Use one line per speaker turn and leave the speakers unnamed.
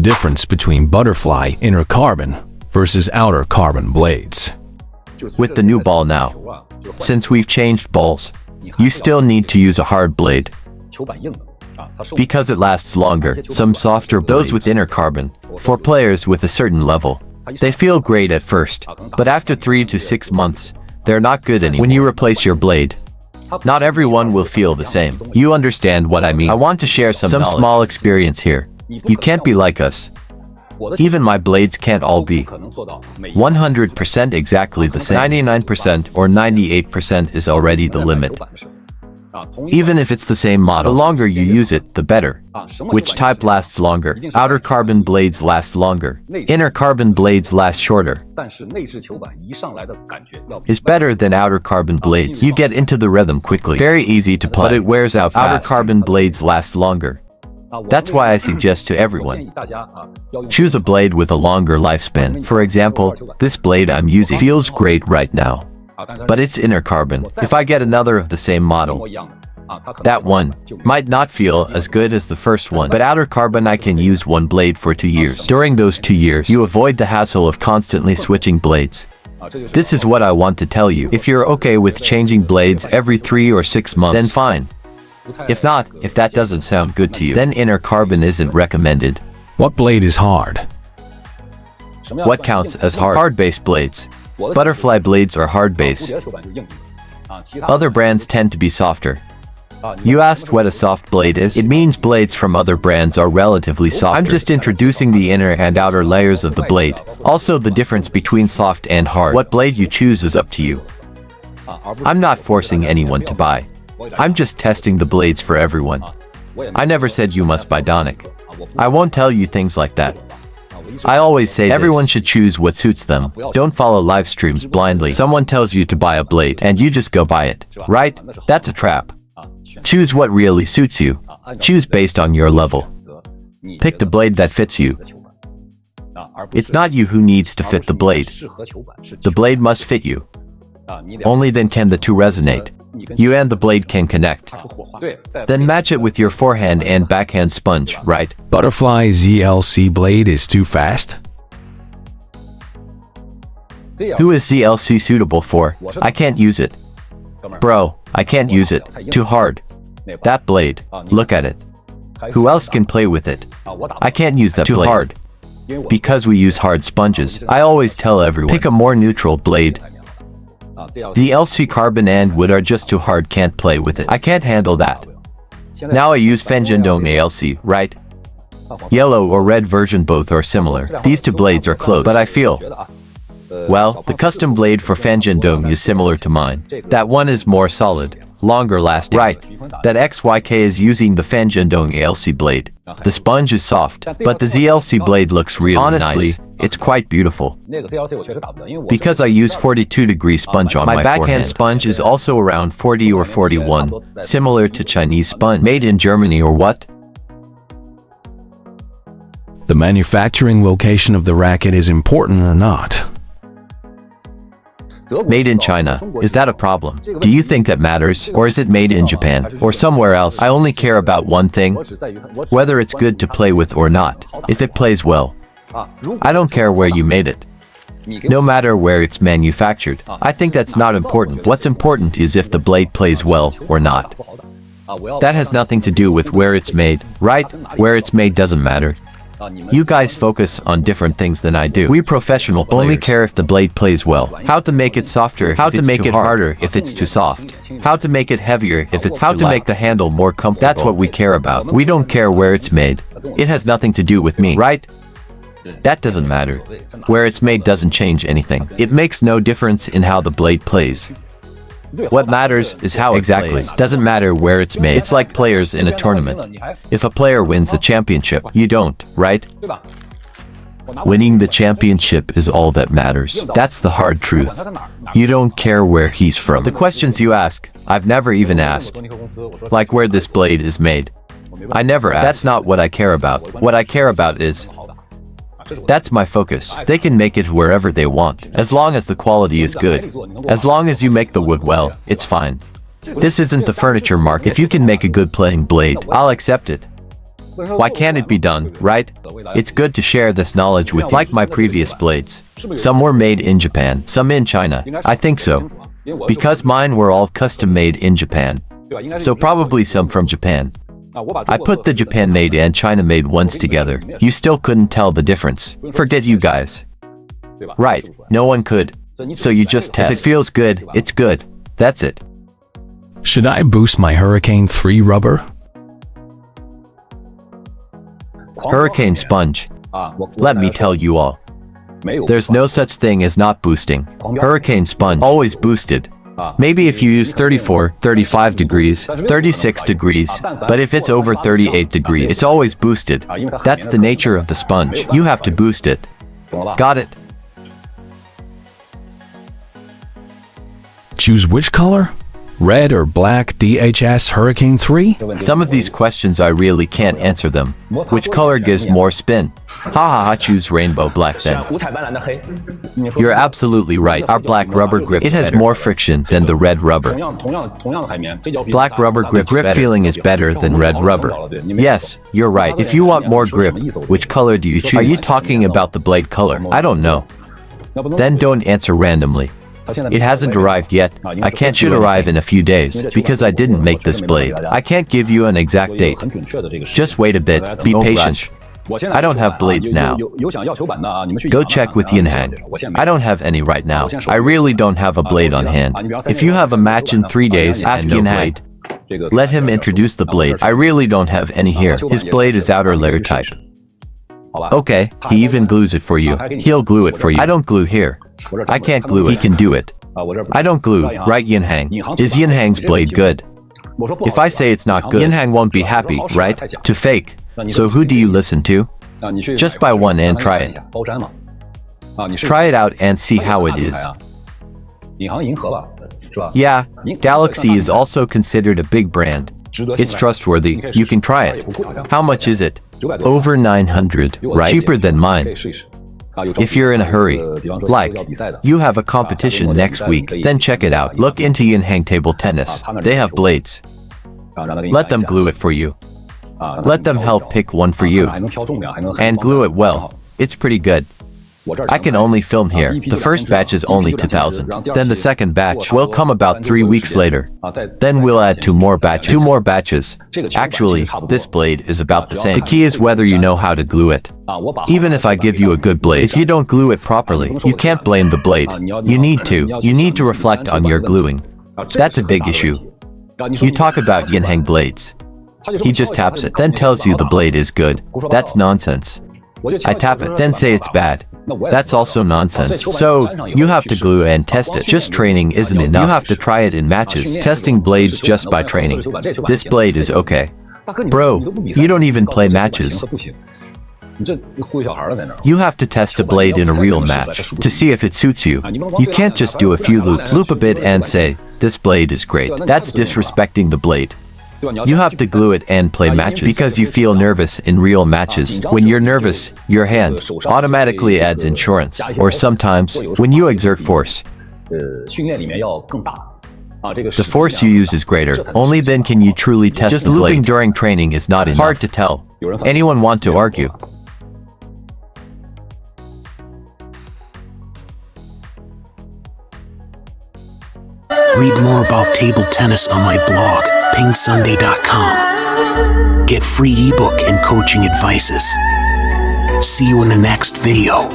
difference between butterfly inner carbon versus outer carbon blades.
With the new ball now, since we've changed balls, you still need to use a hard blade because it lasts longer. Some softer blades, those with inner carbon, for players with a certain level, they feel great at first, but after 3 to 6 months, they're not good anymore. When you replace your blade, not everyone will feel the same. You understand what I mean? I want to share some small experience here. You can't be like us. Even my blades can't all be 100% exactly the same. 99% or 98% is already the limit. Even if it's the same model, the longer you use it, the better. Which type lasts longer? Outer carbon blades last longer. Inner carbon blades last shorter. Is better than outer carbon blades. You get into the rhythm quickly. Very easy to play, but it wears out fast. Outer carbon blades last longer. That's why I suggest to everyone, choose a blade with a longer lifespan. For example, this blade I'm using feels great right now, but it's inner carbon. If I get another of the same model, that one might not feel as good as the first one, but outer carbon I can use one blade for 2 years. During those 2 years, you avoid the hassle of constantly switching blades. This is what I want to tell you. If you're okay with changing blades every 3 or 6 months, then fine. If not, if that doesn't sound good to you, then inner carbon isn't recommended.
What blade is hard?
What counts as hard? Hard base blades. Butterfly blades are hard base. Other brands tend to be softer. You asked what a soft blade is? It means blades from other brands are relatively soft. I'm just introducing the inner and outer layers of the blade. Also, the difference between soft and hard. What blade you choose is up to you. I'm not forcing anyone to buy. I'm just testing the blades for everyone. I never said you must buy Donic. I won't tell you things like that. I always say everyone should choose what suits them. Don't follow live streams blindly. Someone tells you to buy a blade and you just go buy it, right? That's a trap. Choose what really suits you. Choose based on your level. Pick the blade that fits you. It's not you who needs to fit the blade. The blade must fit you. Only then can the two resonate. You and the blade can connect. Then match it with your forehand and backhand sponge, right?
Butterfly ZLC blade is too fast?
Who is ZLC suitable for? I can't use it. Bro, I can't use it. Too hard. That blade. Look at it. Who else can play with it? I can't use that blade. Too hard. Because we use hard sponges. I always tell everyone, pick a more neutral blade. The LC carbon and wood are just too hard, can't play with it. I can't handle that. Now I use Fanjindong ALC, right? Yellow or red version, both are similar. These two blades are close, but I feel, well, the custom blade for Fanjindong is similar to mine. That one is more solid, longer lasting. Right, that XYK is using the Fanjindong ALC blade. The sponge is soft, but the ZLC blade looks really nice. It's quite beautiful. Because I use 42-degree sponge on my backhand sponge is also around 40 or 41, similar to Chinese sponge. Made in Germany or what?
The manufacturing location of the racket is important or not?
Made in China. Is that a problem? Do you think that matters? Or is it made in Japan? Or somewhere else? I only care about one thing. Whether it's good to play with or not. If it plays well. I don't care where you made it. No matter where it's manufactured. I think that's not important. What's important is if the blade plays well or not. That has nothing to do with where it's made, right? Where it's made doesn't matter. You guys focus on different things than I do. We professional players only care if the blade plays well. How to make it softer, how to make it harder if it's too soft. How to make it heavier if it's how to make the handle more comfortable. That's what we care about. We don't care where it's made. It has nothing to do with me, right? That doesn't matter. Where it's made doesn't change anything. It makes no difference in how the blade plays. What matters is how it plays. Doesn't matter where it's made. It's like players in a tournament. If a player wins the championship, you don't, right? Winning the championship is all that matters. That's the hard truth. You don't care where he's from. The questions you ask, I've never even asked. Like where this blade is made. I never ask. That's not what I care about. What I care about is, that's my focus. They can make it wherever they want, as long as the quality is good. As long as you make the wood well, it's fine. This isn't the furniture market. If you can make a good playing blade, I'll accept it. Why can't it be done, right? It's good to share this knowledge with like my previous blades. Some were made in Japan, some in China. I think so. Because mine were all custom made in Japan. So probably some from Japan. I put the Japan-made and China-made ones together. You still couldn't tell the difference. Forget you guys. Right, no one could. So you just test. If it feels good, it's good. That's it.
Should I boost my Hurricane 3 rubber?
Hurricane Sponge. Let me tell you all. There's no such thing as not boosting. Hurricane Sponge always boosted. Maybe if you use 34, 35 degrees, 36 degrees, but if it's over 38 degrees, it's always boosted. That's the nature of the sponge. You have to boost it. Got it?
Choose which color? Red or black DHS Hurricane 3?
Some of these questions I really can't answer them. Which color gives more spin? Haha, choose rainbow black then. You're absolutely right. Our black rubber grip, it has more friction than the red rubber. Black rubber grip feeling is better than red rubber. Yes, you're right. If you want more grip, which color do you choose? Are you talking about the blade color? I don't know. Then don't answer randomly. It hasn't arrived yet. I can't should arrive in a few days because I didn't make this blade. I can't give you an exact date. Just wait a bit. Be patient. I don't have blades now. Go check with Yinhang. I don't have any right now. I really don't have a blade on hand. If you have a match in 3 days, ask Yinhang. Let him introduce the blades. I really don't have any here. His blade is outer layer type. Okay, he even glues it for you. He'll glue it for you. I don't glue here. I can't glue it. He can do it. I don't glue, right Yinhang? Is Yinhang's blade good? If I say it's not good, Yinhang won't be happy, right? To fake. So who do you listen to? Just buy one and try it. Try it out and see how it is. Yeah, Galaxy is also considered a big brand. It's trustworthy. You can try it. How much is it? Over 900, right? Cheaper than mine. If you're in a hurry, like, you have a competition next week, then check it out. Look into Yinhang Table Tennis. They have blades. Let them glue it for you. Let them help pick one for you. And glue it well. It's pretty good. I can only film here. The first batch is only 2,000. Then the second batch will come about 3 weeks later. Then we'll add 2 more batches. 2 more batches. Actually, this blade is about the same. The key is whether you know how to glue it. Even if I give you a good blade, if you don't glue it properly, you can't blame the blade. You need to. You need to reflect on your gluing. That's a big issue. You talk about Yinhang blades. He just taps it, then tells you the blade is good. That's nonsense. I tap it, then say it's bad. That's also nonsense. So, you have to glue and test it. Just training isn't enough. You have to try it in matches. Testing blades just by training. This blade is okay. Bro, you don't even play matches. You have to test a blade in a real match to see if it suits you. You can't just do a few loops, loop a bit and say, this blade is great. That's disrespecting the blade. You have to glue it and play matches because you feel nervous in real matches. When you're nervous, your hand automatically adds insurance. Or sometimes, when you exert force, the force you use is greater. Only then can you truly test just the blade. Looping during training is not enough. Hard to tell. Anyone want to argue?
Read more about table tennis on my blog, PingSunday.com. Get free ebook and coaching advices. See you in the next video.